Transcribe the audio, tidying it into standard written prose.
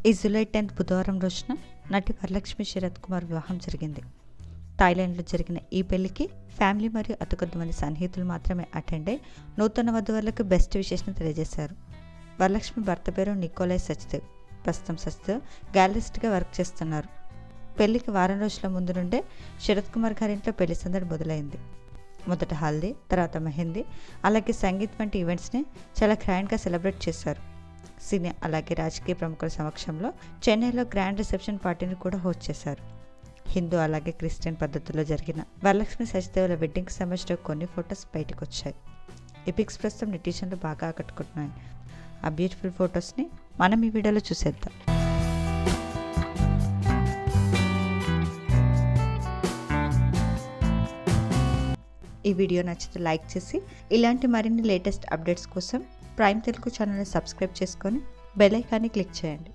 ఈ జూలై 10 బుధవారం రోజున నటి వరలక్ష్మి శరత్ కుమార్ వివాహం జరిగింది. థాయిలాండ్లో జరిగిన ఈ పెళ్లికి ఫ్యామిలీ మరియు అతి కొద్దిమంది సన్నిహితులు మాత్రమే అటెండ్ అయి నూతన వధువులకు బెస్ట్ విషెస్ను తెలియజేశారు. వరలక్ష్మి భర్త పేరు నికోలై సచ్దేవ్. ప్రస్తుతం సచ్దేవ్ గ్యాలరిస్ట్గా వర్క్ చేస్తున్నారు. పెళ్లికి వారం రోజుల ముందు నుండే శరత్ కుమార్ గారింట్లో పెళ్లి సందడి మొదలైంది. మొదట హల్దీ, తర్వాత మెహందీ, అలాగే సంగీత్ వంటి ఈవెంట్స్ని చాలా గ్రాండ్గా సెలబ్రేట్ చేశారు. సినీ అలాగే రాజకీయ ప్రముఖుల సమక్షంలో చెన్నైలో గ్రాండ్ రిసెప్షన్ పార్టీని కూడా హోస్ట్ చేశారు. హిందూ అలాగే క్రిస్టియన్ పద్ధతుల్లో జరిగిన వరలక్ష్మి సచ్దేవ్ల వెడ్డింగ్కి సంబంధించిన కొన్ని ఫొటోస్ బయటకు వచ్చాయి. ఈ పిక్స్ ప్రస్తుతం నెటిజన్లు బాగా ఆకట్టుకుంటున్నాయి. ఆ బ్యూటిఫుల్ ఫొటోస్ని మనం ఈ వీడియోలో చూసేద్దాం. ఈ వీడియో నచ్చితే లైక్ చేసి ఇలాంటి మరిన్ని లేటెస్ట్ అప్డేట్స్ కోసం ప్రైమ్ తెలుగు ఛానల్ని సబ్స్క్రైబ్ చేసుకొని బెల్ ఐకాన్ని క్లిక్ చేయండి.